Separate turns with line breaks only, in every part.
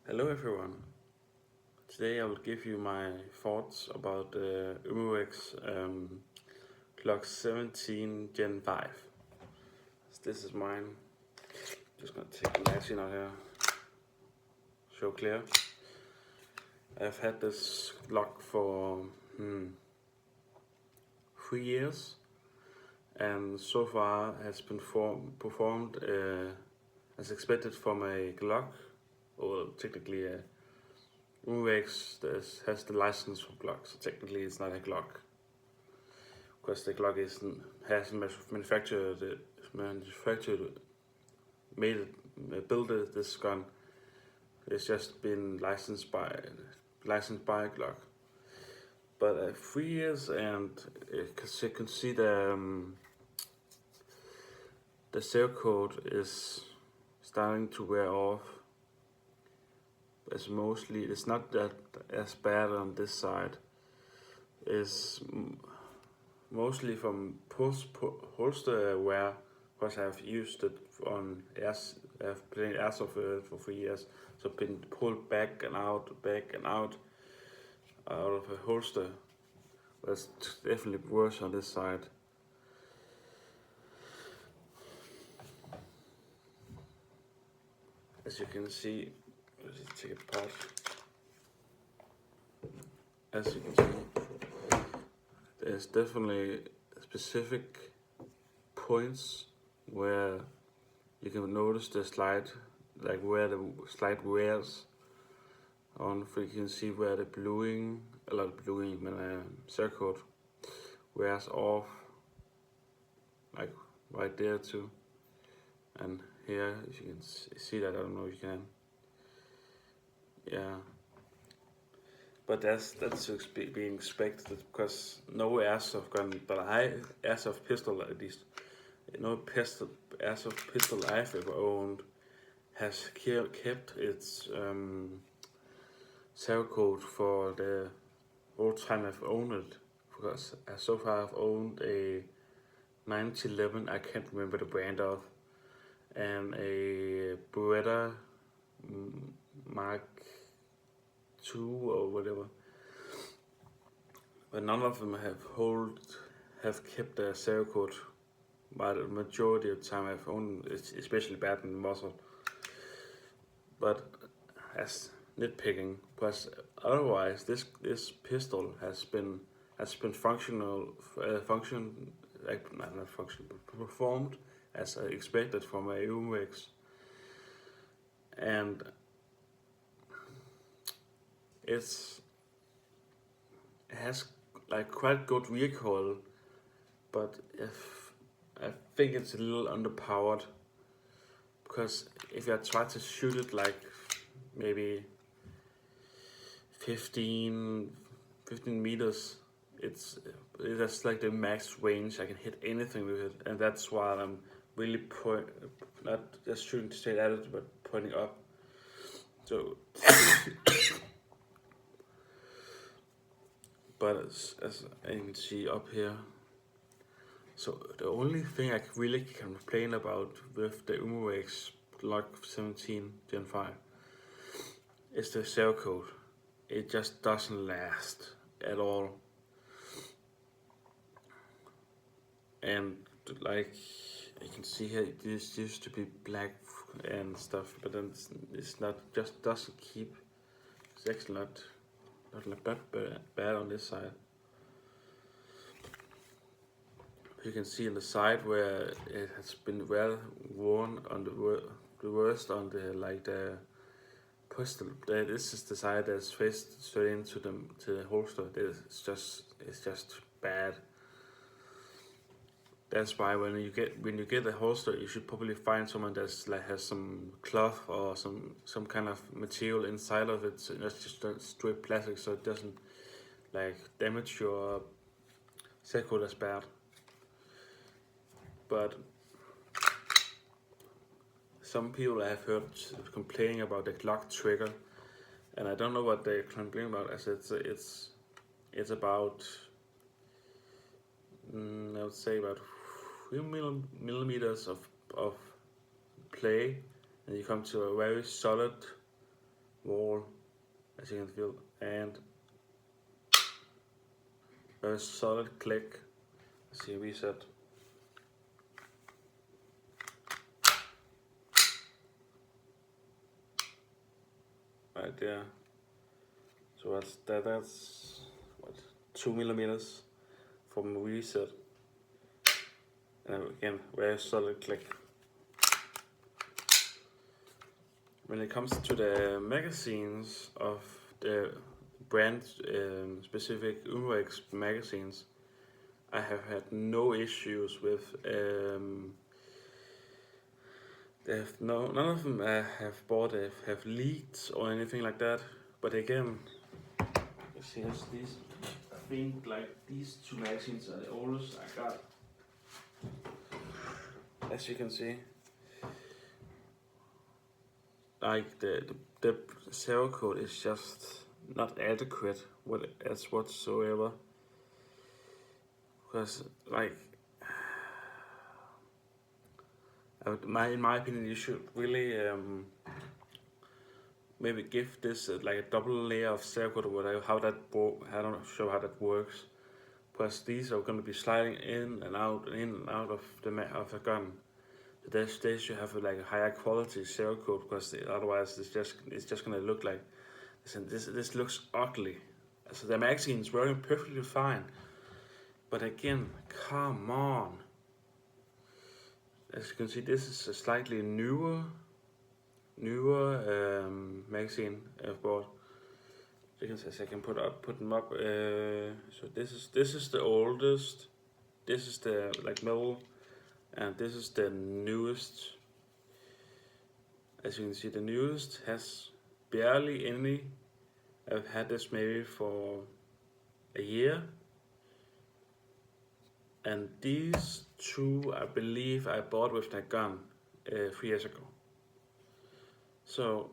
Hello everyone. Today I will give you my thoughts about the Umarex Glock 17 Gen 5. So this is mine. Just gonna take the magazine out here. Show clear. I've had this Glock for 3 years, and so far has been performed as expected from a Glock, or technically a Umarex has the license for Glock, so technically it's not a Glock, because the Glock hasn't manufactured, made it, built this gun. It's just been licensed by Glock. But 3 years, and you can see the serial code is starting to wear off. It's not that as bad on this side. It's mostly from post holster wear, because I've used it on I've played airsoft for 3 years, so been pulled back and out of a holster. But it's definitely worse on this side. As you can see, let's just take it apart. As you can see, there's definitely specific points where you can notice the slide, like where the slide wears on. You can see where the circle wears off, like right there too. And here, if you can see that, I don't know if you can. Yeah. But that's being expected, because no airsoft gun, but airsoft pistol at least, no airsoft pistol I've ever owned has kept its serial code for the whole time I've owned it. Because so far I've owned a 1911, I can't remember the brand of, and a Beretta Mark II or whatever, but none of them have kept their serial code. But the majority of the time I've owned, it's especially bad in the muzzle. But as nitpicking, because otherwise this pistol has been performed as I expected from a Umarex, and it has like quite good recoil, but I think it's a little underpowered, because if I try to shoot it like maybe 15 meters, it's that's like the max range I can hit anything with it, and that's why I'm really not just shooting straight at it, but pointing up. So, but as you can see up here, so the only thing I really can complain about with the Umarex Glock 17 Gen 5 is the serial code. It just doesn't last at all. And like you can see here, this used to be black and stuff, but then it's not, just doesn't keep. It's actually not that bad on this side. You can see on the side where it has been well worn on the worst on the pistol. This is the side that's faced straight into the holster. It's just bad. That's why when you get a holster, you should probably find someone that's like has some cloth or some kind of material inside of it, so that's just straight plastic, so it doesn't like damage your circle as bad. But some people I have heard complaining about the Glock trigger, and I don't know what they're complaining about, as it's about I would say about 3 millimeters of play, and you come to a very solid wall, as you can feel, and a solid click. Let's see, reset. Right there. So that's what, 2 millimeters from reset. And again, very solid click. When it comes to the magazines of the brand specific Umarex magazines, I have had no issues with. None of them have bought have leaked or anything like that. But again, you see, these. I think like these two magazines are the oldest I got. As you can see, like the serial code is just not adequate as whatsoever. Because like, in my opinion, you should really maybe give this like a double layer of serial code or whatever. I don't sure how that works. Because these are going to be sliding in and out of the gun. So they should have like a higher quality serial code, because otherwise it's just going to look like this looks ugly. So the magazine is working perfectly fine, but again, come on. As you can see, this is a slightly newer magazine I've bought. So you can see, I can put them up. So this is the oldest. This is the like middle, and this is the newest. As you can see, the newest has barely any. I've had this maybe for a year. And these two, I believe I bought with that gun 3 years ago. So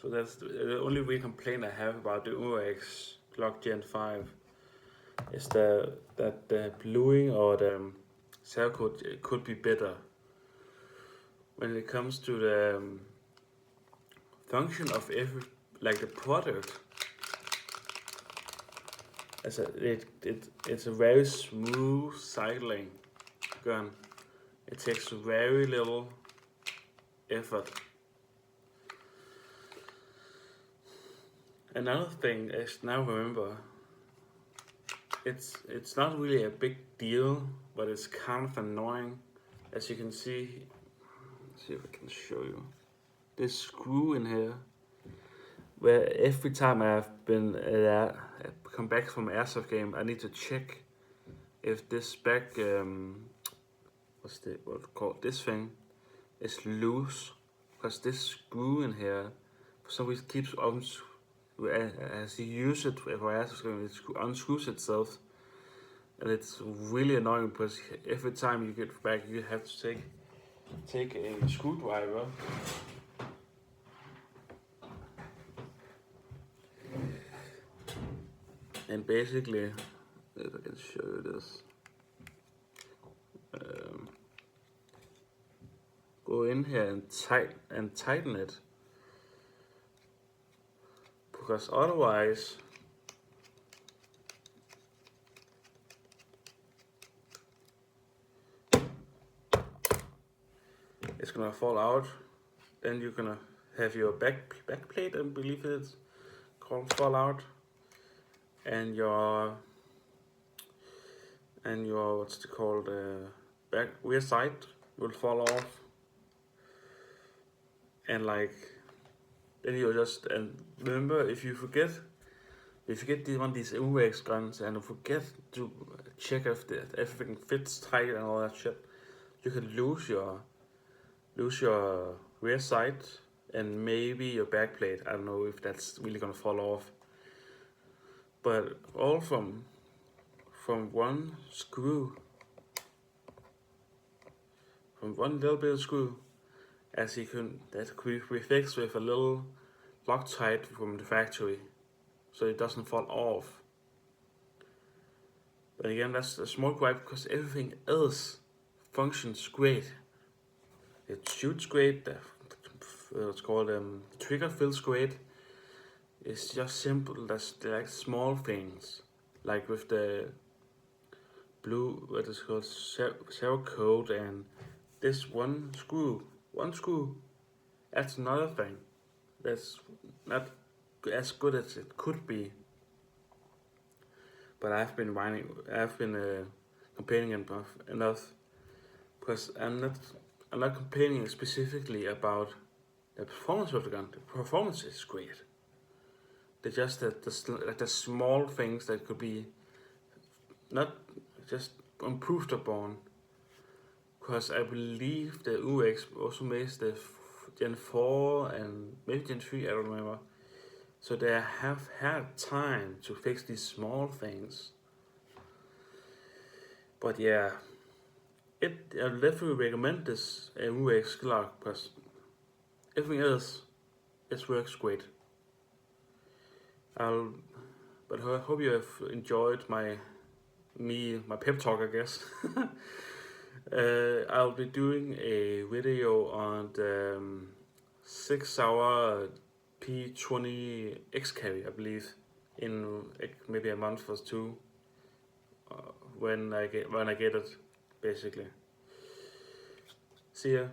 that's the only real complaint I have about the Umarex Glock Gen 5 is that the bluing or the serial code could be better. When it comes to the function of the product, it's a very smooth cycling gun. It takes very little effort. Another thing is, now remember, it's not really a big deal, but it's kind of annoying. As you can see, let's see if I can show you this screw in here, where every time I've been come back from an airsoft game, I need to check if this back this thing is loose, because this screw in here for some reason keeps on. As you use it for airsoft game, it unscrews itself, and it's really annoying because every time you get back, you have to take a screwdriver and basically, if I can show you this, go in here and tighten it, because otherwise it's gonna fall out. Then you're gonna have your back plate, I believe it's called, fall out, and your what's it called, back rear side will fall off, and like then you just, and remember, if you forget one of these Umarex guns and forget to check if everything fits tight and all that shit, you can lose your rear sight and maybe your back plate. I don't know if that's really gonna fall off, but all from one screw, from one little bit of screw, as you can, that could be fixed with a little Loctite from the factory, so it doesn't fall off. But again, that's a small gripe because everything else functions great. It shoots great. It's called trigger feels great. It's just simple. That's like small things, like with the blue, what is called zero code, and this one screw. That's another thing. That's not as good as it could be. But I've been complaining enough because I'm not complaining specifically about the performance of the gun. The performance is great. They're just the small things that could be not just improved upon. Because I believe the Umarex also makes the Gen 4 and maybe Gen 3, I don't remember. So they have had time to fix these small things. But yeah, I definitely recommend this Umarex Glock because everything else, it works great. But I hope you have enjoyed my pep talk, I guess. I'll be doing a video on the 6-hour P20 X carry, I believe, in maybe a month or two, when I get it, basically. See ya.